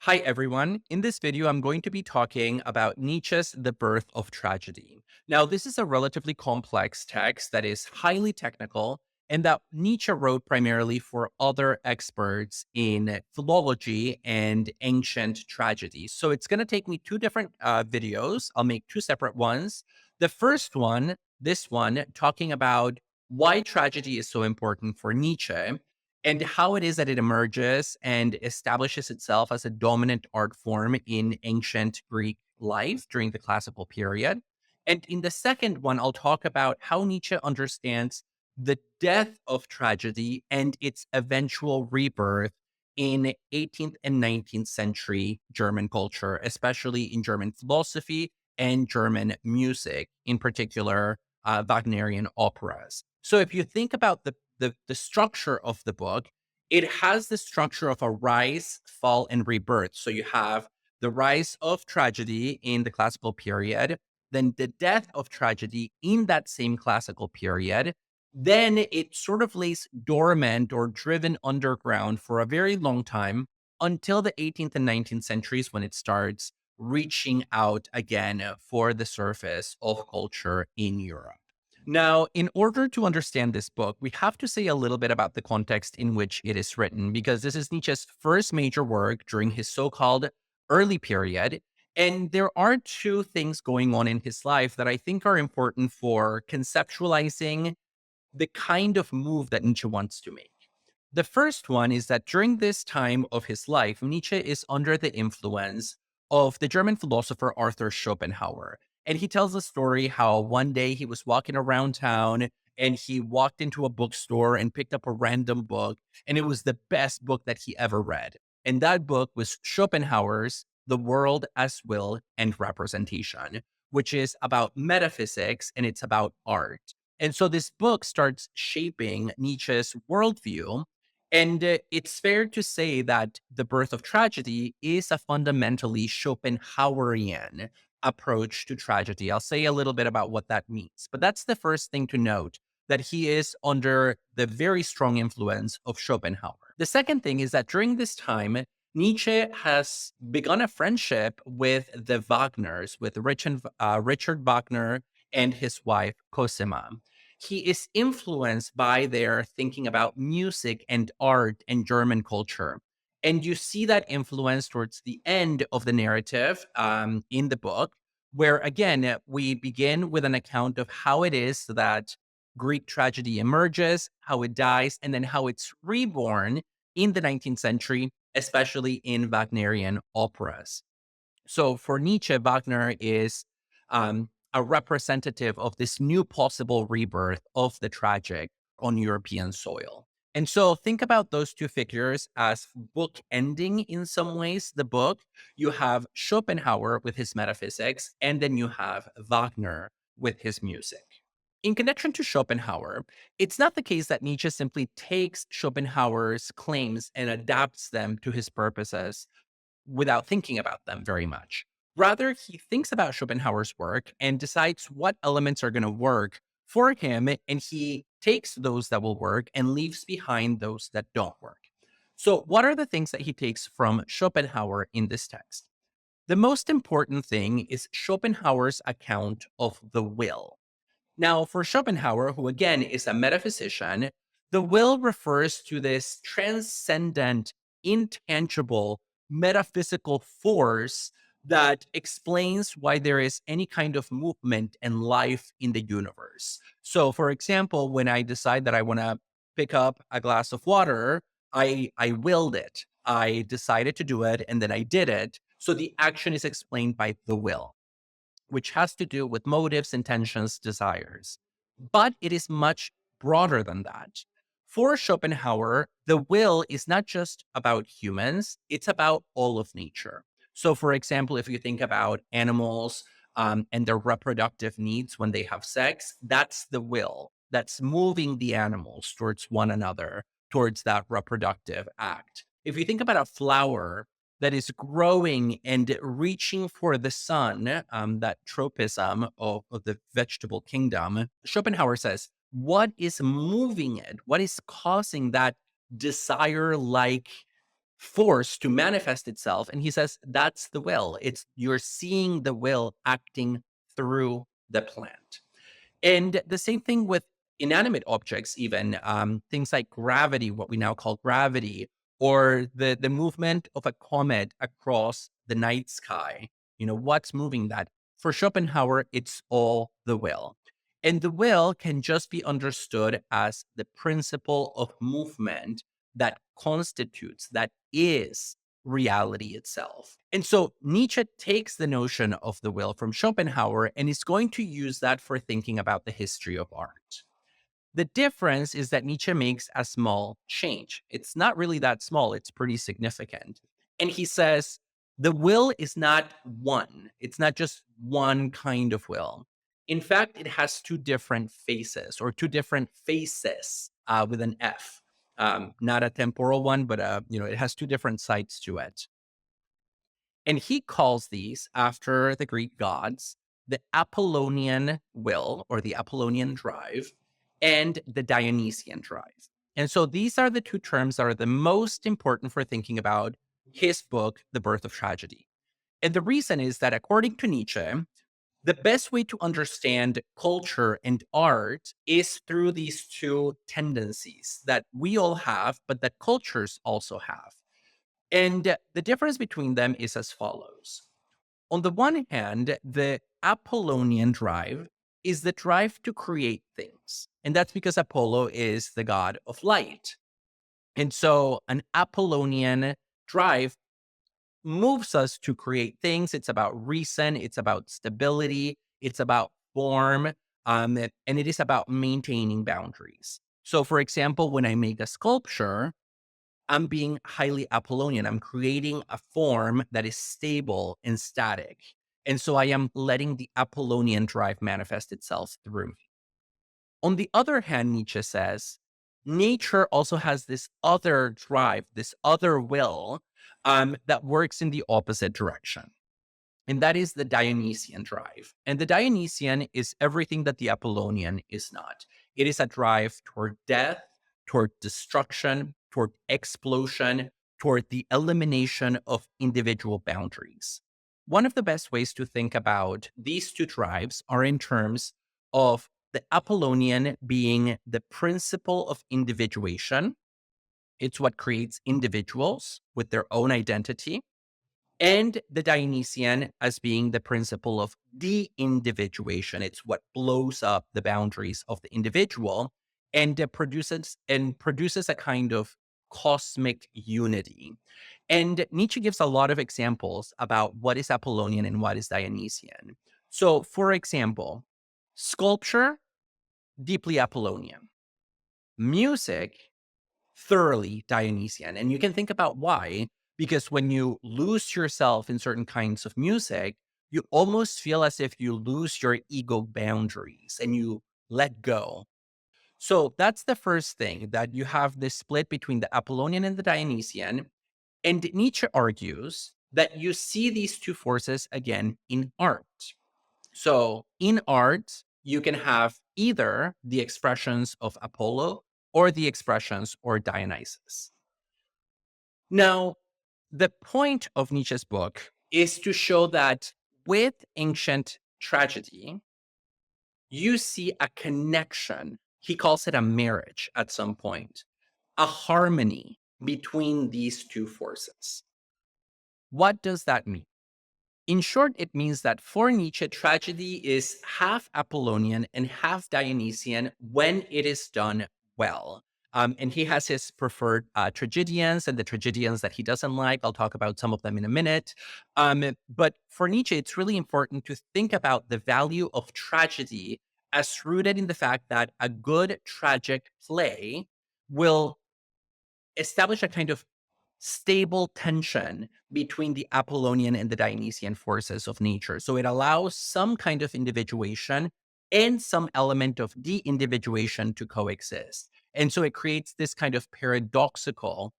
Hi, everyone. In this video, I'm going to be talking about Nietzsche's The Birth of Tragedy. Now, this is a relatively complex text that is highly technical and that Nietzsche wrote primarily for other experts in philology and ancient tragedy. So it's going to take me two different videos. I'll make two separate ones. The first one, this one, talking about why tragedy is so important for Nietzsche and how it is that it emerges and establishes itself as a dominant art form in ancient Greek life during the classical period. And in the second one, I'll talk about how Nietzsche understands the death of tragedy and its eventual rebirth in 18th and 19th century German culture, especially in German philosophy and German music, in particular, Wagnerian operas. So if you think about the structure of the book, it has the structure of a rise, fall, and rebirth. So you have the rise of tragedy in the classical period, then the death of tragedy in that same classical period. Then it sort of lays dormant or driven underground for a very long time until the 18th and 19th centuries when it starts reaching out again for the surface of culture in Europe. Now, in order to understand this book, we have to say a little bit about the context in which it is written, because this is Nietzsche's first major work during his so called early period. And there are two things going on in his life that I think are important for conceptualizing the kind of move that Nietzsche wants to make. The first one is that during this time of his life, Nietzsche is under the influence of the German philosopher Arthur Schopenhauer. And he tells a story how one day he was walking around town and he walked into a bookstore and picked up a random book, and it was the best book that he ever read. And that book was Schopenhauer's The World as Will and Representation, which is about metaphysics and it's about art. And so this book starts shaping Nietzsche's worldview, and it's fair to say that The Birth of Tragedy is a fundamentally Schopenhauerian approach to tragedy. I'll say a little bit about what that means. But that's the first thing to note, that he is under the very strong influence of Schopenhauer. The second thing is that during this time, Nietzsche has begun a friendship with the Wagners, with Richard Wagner and his wife Cosima. He is influenced by their thinking about music and art and German culture. And you see that influence towards the end of the narrative in the book, where again, we begin with an account of how it is that Greek tragedy emerges, how it dies, and then how it's reborn in the 19th century, especially in Wagnerian operas. So for Nietzsche, Wagner is a representative of this new possible rebirth of the tragic on European soil. And so think about those two figures as book ending in some ways. The book, you have Schopenhauer with his metaphysics, and then you have Wagner with his music. In connection to Schopenhauer, it's not the case that Nietzsche simply takes Schopenhauer's claims and adapts them to his purposes without thinking about them very much. Rather, he thinks about Schopenhauer's work and decides what elements are going to work for him, and he takes those that will work and leaves behind those that don't work. So, what are the things that he takes from Schopenhauer in this text? The most important thing is Schopenhauer's account of the will. Now, for Schopenhauer, who again is a metaphysician, the will refers to this transcendent, intangible, metaphysical force that explains why there is any kind of movement and life in the universe. So, for example, when I decide that I want to pick up a glass of water, I willed it. I decided to do it and then I did it. So the action is explained by the will, which has to do with motives, intentions, desires. But it is much broader than that. For Schopenhauer, the will is not just about humans, it's about all of nature. So, for example, if you think about animals and their reproductive needs when they have sex, that's the will that's moving the animals towards one another, towards that reproductive act. If you think about a flower that is growing and reaching for the sun, that tropism of the vegetable kingdom, Schopenhauer says, what is moving it? What is causing that desire like force to manifest itself. And he says that's the will. It's you're seeing the will acting through the plant. And the same thing with inanimate objects, even things like gravity, what we now call gravity, or the movement of a comet across the night sky. What's moving that? For Schopenhauer, it's all the will. And the will can just be understood as the principle of movement that constitutes, that is reality itself. And so Nietzsche takes the notion of the will from Schopenhauer and is going to use that for thinking about the history of art. The difference is that Nietzsche makes a small change. It's not really that small, it's pretty significant. And he says the will is not one, it's not just one kind of will. In fact, it has two different faces, or two different faces with an F. Not a temporal one, but it has two different sides to it. And he calls these, after the Greek gods, the Apollonian will, or the Apollonian drive, and the Dionysian drive. And so these are the two terms that are the most important for thinking about his book, The Birth of Tragedy. And the reason is that, according to Nietzsche, the best way to understand culture and art is through these two tendencies that we all have, but that cultures also have. And the difference between them is as follows. On the one hand, the Apollonian drive is the drive to create things. And that's because Apollo is the god of light. And so an Apollonian drive moves us to create things. It's about reason, it's about stability, it's about form, and it is about maintaining boundaries. So, for example, when I make a sculpture, I'm being highly Apollonian. I'm creating a form that is stable and static. And so I am letting the Apollonian drive manifest itself through me. On the other hand, Nietzsche says, nature also has this other drive, this other will that works in the opposite direction. And that is the Dionysian drive. And the Dionysian is everything that the Apollonian is not. It is a drive toward death, toward destruction, toward explosion, toward the elimination of individual boundaries. One of the best ways to think about these two drives are in terms of the Apollonian being the principle of individuation. It's what creates individuals with their own identity, and the Dionysian as being the principle of de-individuation. It's what blows up the boundaries of the individual and produces a kind of cosmic unity. And Nietzsche gives a lot of examples about what is Apollonian and what is Dionysian. So, for example, sculpture, deeply Apollonian. Music, thoroughly Dionysian. And you can think about why, because when you lose yourself in certain kinds of music, you almost feel as if you lose your ego boundaries and you let go. So that's the first thing, that you have this split between the Apollonian and the Dionysian. And Nietzsche argues that you see these two forces again in art. So in art, you can have either the expressions of Apollo or the expressions or Dionysus. Now, the point of Nietzsche's book is to show that with ancient tragedy, you see a connection. He calls it a marriage at some point, a harmony between these two forces. What does that mean? In short, it means that for Nietzsche, tragedy is half Apollonian and half Dionysian when it is done well. And he has his preferred tragedians and the tragedians that he doesn't like. I'll talk about some of them in a minute. But for Nietzsche, it's really important to think about the value of tragedy as rooted in the fact that a good tragic play will establish a kind of stable tension between the Apollonian and the Dionysian forces of nature. So it allows some kind of individuation and some element of de-individuation to coexist. And so it creates this kind of paradoxical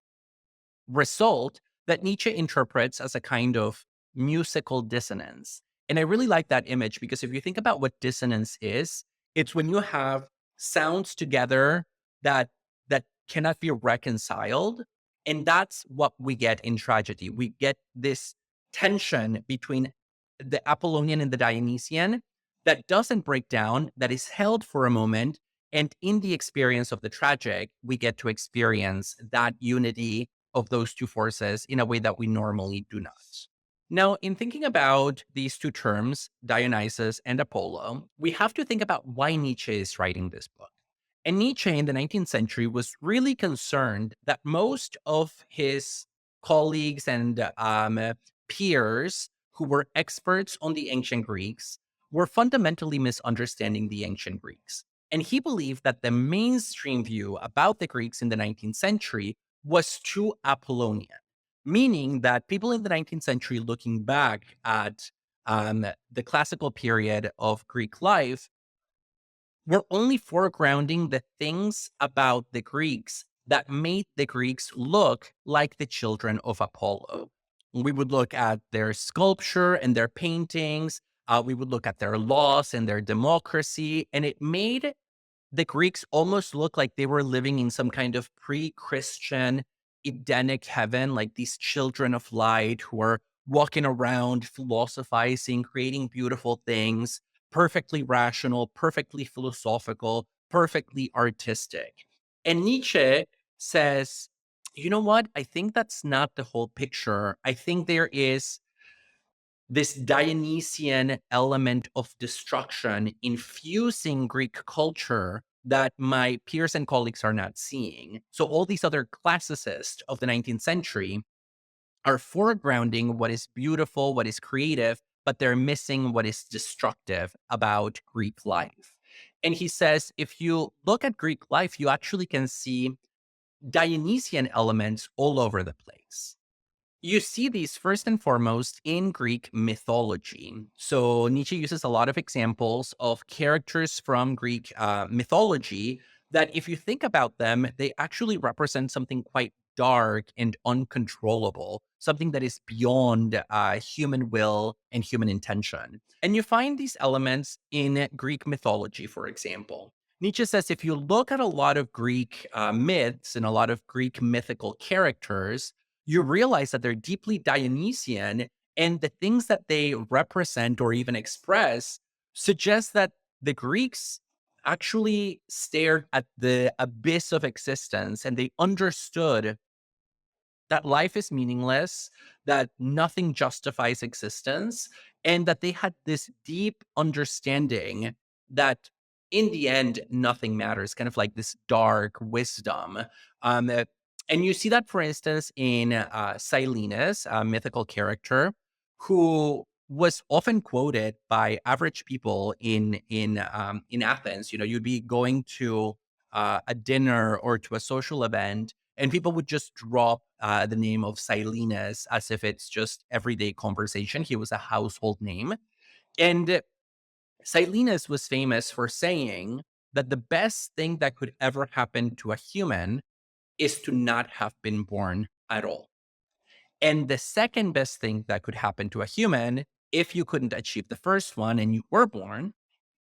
result that Nietzsche interprets as a kind of musical dissonance. And I really like that image, because if you think about what dissonance is, it's when you have sounds together that cannot be reconciled, And that's what we get in tragedy. We get this tension between the Apollonian and the Dionysian that doesn't break down, that is held for a moment. And in the experience of the tragic, we get to experience that unity of those two forces in a way that we normally do not. Now, in thinking about these two terms, Dionysus and Apollo, we have to think about why Nietzsche is writing this book. And Nietzsche in the 19th century was really concerned that most of his colleagues and peers who were experts on the ancient Greeks were fundamentally misunderstanding the ancient Greeks. And he believed that the mainstream view about the Greeks in the 19th century was too Apollonian, meaning that people in the 19th century looking back at the classical period of Greek life were only foregrounding the things about the Greeks that made the Greeks look like the children of Apollo. We would look at their sculpture and their paintings. We would look at their laws and their democracy, and it made the Greeks almost look like they were living in some kind of pre-Christian Edenic heaven, like these children of light who are walking around, philosophizing, creating beautiful things, perfectly rational, perfectly philosophical, perfectly artistic. And Nietzsche says, you know what? I think that's not the whole picture. I think there is this Dionysian element of destruction infusing Greek culture that my peers and colleagues are not seeing. So all these other classicists of the 19th century are foregrounding what is beautiful, what is creative, but they're missing what is destructive about Greek life. And he says, if you look at Greek life, you actually can see Dionysian elements all over the place. You see these first and foremost in Greek mythology. So Nietzsche uses a lot of examples of characters from Greek mythology that, if you think about them, they actually represent something quite dark and uncontrollable, something that is beyond human will and human intention. And you find these elements in Greek mythology, for example. Nietzsche says if you look at a lot of Greek myths and a lot of Greek mythical characters, you realize that they're deeply Dionysian, and the things that they represent or even express suggest that the Greeks actually stared at the abyss of existence and they understood that life is meaningless, that nothing justifies existence, and that they had this deep understanding that in the end, nothing matters, kind of like this dark wisdom. Uh, and you see that, for instance, in Silenus, a mythical character who was often quoted by average people in Athens. You know, you'd be going to a dinner or to a social event, and people would just drop the name of Silenus as if it's just everyday conversation. He was a household name. And Silenus was famous for saying that the best thing that could ever happen to a human is to not have been born at all. And the second best thing that could happen to a human, if you couldn't achieve the first one and you were born,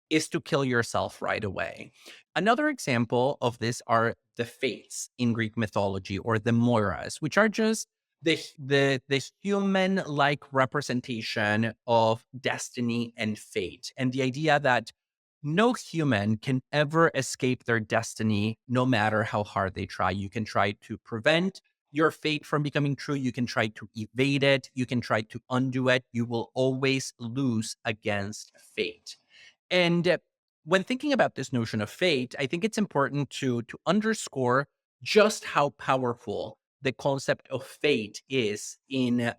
is to kill yourself right away. Another example of this are the fates in Greek mythology, or the moiras, which are just the human-like representation of destiny and fate, and the idea that no human can ever escape their destiny, no matter how hard they try. You can try to prevent your fate from becoming true. You can try to evade it. You can try to undo it. You will always lose against fate. And when thinking about this notion of fate, I think it's important to underscore just how powerful the concept of fate is in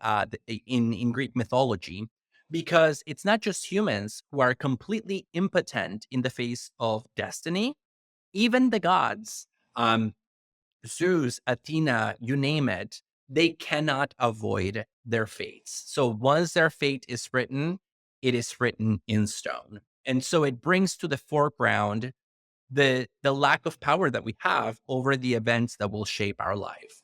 Greek mythology, because it's not just humans who are completely impotent in the face of destiny. Even the gods, um, Zeus, Athena, you name it, they cannot avoid their fates. So once their fate is written, it is written in stone. And so it brings to the foreground the lack of power that we have over the events that will shape our life.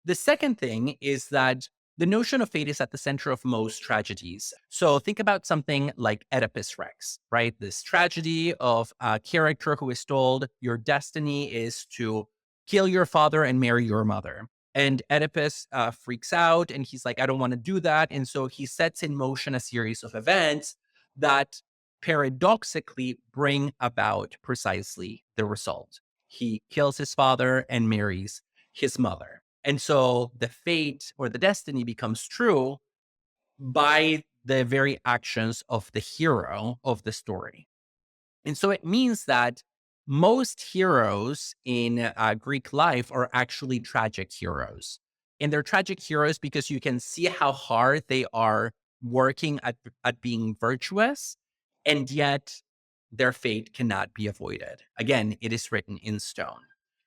The second thing is that the notion of fate is at the center of most tragedies. So think about something like Oedipus Rex, right? This tragedy of a character who is told your destiny is to kill your father and marry your mother. And Oedipus freaks out and he's like, I don't want to do that. And so he sets in motion a series of events that paradoxically bring about precisely the result. He kills his father and marries his mother. And so the fate or the destiny becomes true by the very actions of the hero of the story. And so it means that most heroes in Greek life are actually tragic heroes. And they're tragic heroes because you can see how hard they are working at being virtuous, and yet their fate cannot be avoided. Again, it is written in stone.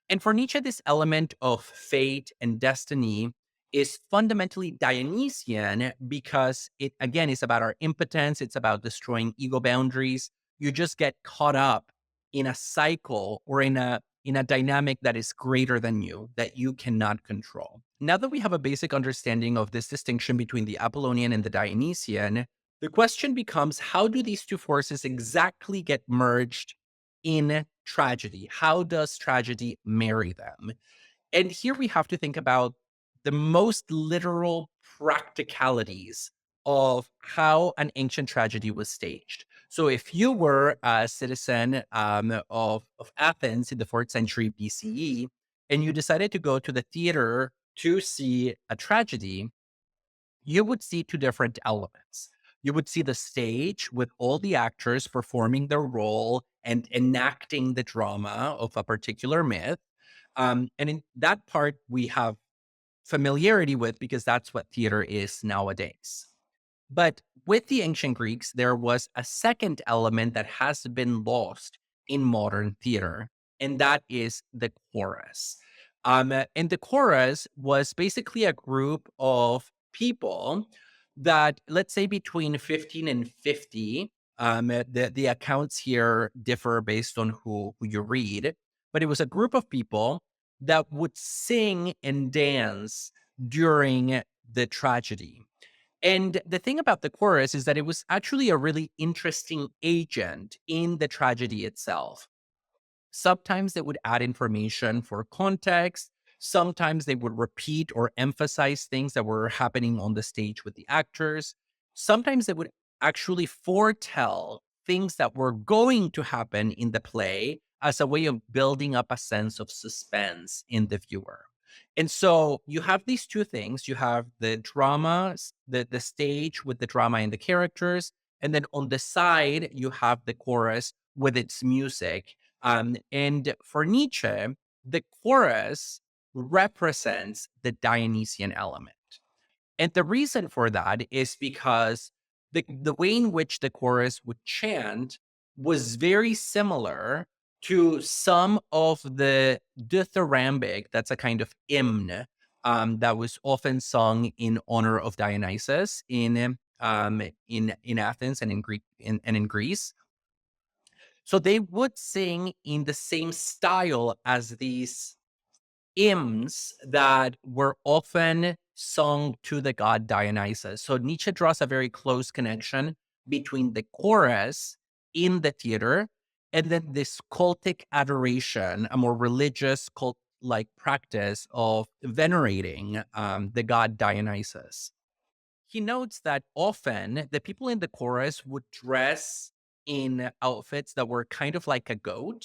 And for Nietzsche, this element of fate and destiny is fundamentally Dionysian because it, again, is about our impotence. It's about destroying ego boundaries. You just get caught up in a cycle or in a dynamic that is greater than you, that you cannot control. Now that we have a basic understanding of this distinction between the Apollonian and the Dionysian, the question becomes, how do these two forces exactly get merged in tragedy? How does tragedy marry them? And here we have to think about the most literal practicalities of how an ancient tragedy was staged. So, if you were a citizen of Athens in the 4th century BCE and you decided to go to the theater to see a tragedy, you would see two different elements. You would see the stage with all the actors performing their role and enacting the drama of a particular myth. And in that part, we have familiarity with because that's what theater is nowadays. But with the ancient Greeks, there was a second element that has been lost in modern theater, and that is the chorus. And the chorus was basically a group of people that, let's say, between 15 and 50. The accounts here differ based on who you read, but it was a group of people that would sing and dance during the tragedy. And the thing about the chorus is that it was actually a really interesting agent in the tragedy itself. Sometimes they would add information for context. Sometimes they would repeat or emphasize things that were happening on the stage with the actors. Sometimes they would actually foretell things that were going to happen in the play as a way of building up a sense of suspense in the viewer. And so you have these two things. You have the drama, the stage with the drama and the characters. And then on the side, you have the chorus with its music. And for Nietzsche, the chorus represents the Dionysian element. And the reason for that is because the way in which the chorus would chant was very similar to some of the dithyrambic, that's a kind of hymn that was often sung in honor of Dionysus in Athens and in Greek and in Greece. So they would sing in the same style as these hymns that were often sung to the god Dionysus. So Nietzsche draws a very close connection between the chorus in the theater and then this cultic adoration, a more religious cult like practice of venerating the god Dionysus. He notes that often the people in the chorus would dress in outfits that were kind of like a goat.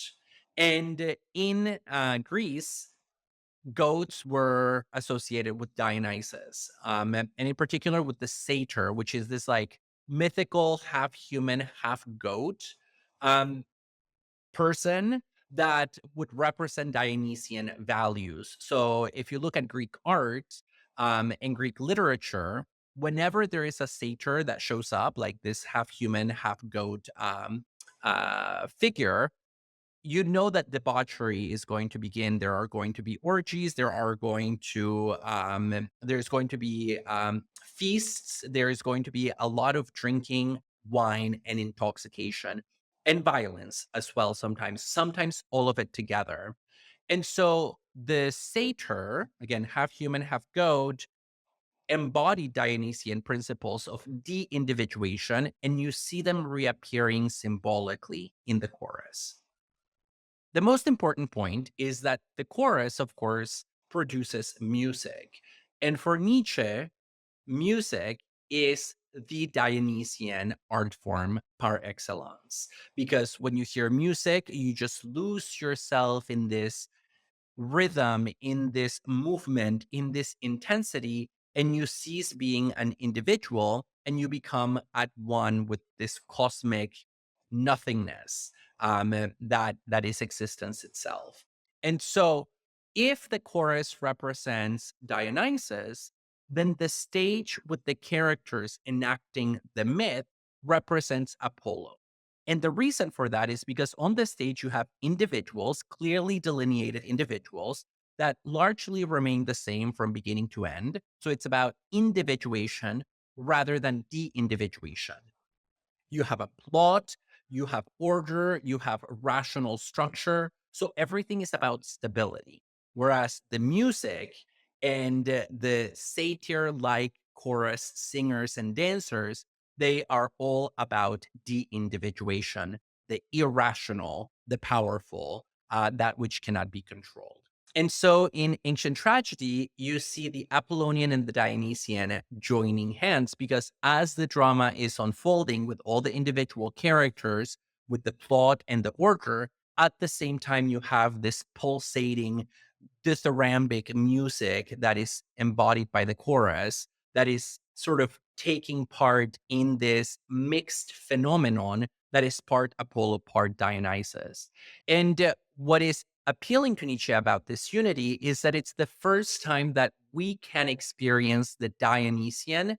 And in Greece, goats were associated with Dionysus, and in particular with the satyr, which is this like mythical half human, half goat um, person that would represent Dionysian values. So if you look at Greek art and Greek literature, whenever there is a satyr that shows up, like this half human, half goat figure, you know that debauchery is going to begin. There are going to be orgies. There's going to be feasts. There's going to be a lot of drinking, wine, and intoxication, and violence as well. Sometimes all of it together. And so the satyr, again, half human, half goat, embody Dionysian principles of de-individuation, and you see them reappearing symbolically in the chorus. The most important point is that the chorus, of course, produces music. And for Nietzsche, music is the Dionysian art form par excellence. Because when you hear music, you just lose yourself in this rhythm, in this movement, in this intensity, and you cease being an individual and you become at one with this cosmic nothingness that is existence itself. And so, if the chorus represents Dionysus, then the stage with the characters enacting the myth represents Apollo. And the reason for that is because on the stage, you have individuals, clearly delineated individuals that largely remain the same from beginning to end. So it's about individuation rather than de individuation. You have a plot, you have order, you have rational structure. So everything is about stability. Whereas the music and the satyr like chorus singers and dancers, they are all about de individuation, the irrational, the powerful, that which cannot be controlled. And so in ancient tragedy, you see the Apollonian and the Dionysian joining hands because as the drama is unfolding with all the individual characters, with the plot and the order, at the same time, you have this pulsating dithyrambic music that is embodied by the chorus that is sort of taking part in this mixed phenomenon that is part Apollo, part Dionysus. And what is appealing to Nietzsche about this unity is that it's the first time that we can experience the Dionysian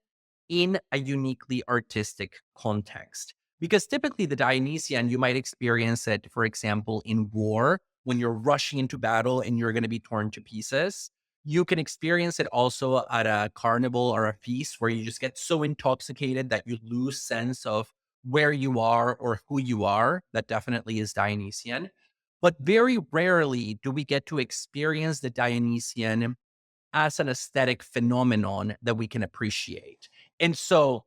in a uniquely artistic context. Because typically, the Dionysian, you might experience it, for example, in war, when you're rushing into battle and you're going to be torn to pieces. You can experience it also at a carnival or a feast where you just get so intoxicated that you lose sense of where you are or who you are. That definitely is Dionysian. But very rarely do we get to experience the Dionysian as an aesthetic phenomenon that we can appreciate. And so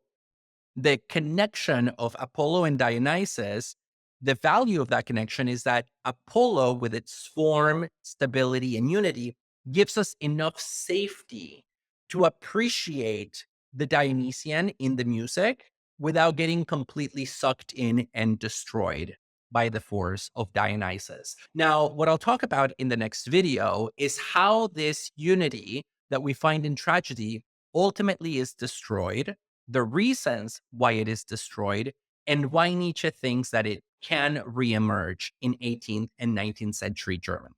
the connection of Apollo and Dionysus, the value of that connection is that Apollo, with its form, stability, and unity, gives us enough safety to appreciate the Dionysian in the music without getting completely sucked in and destroyed by the force of Dionysus. Now, what I'll talk about in the next video is how this unity that we find in tragedy ultimately is destroyed, the reasons why it is destroyed, and why Nietzsche thinks that it can reemerge in 18th and 19th century Germany.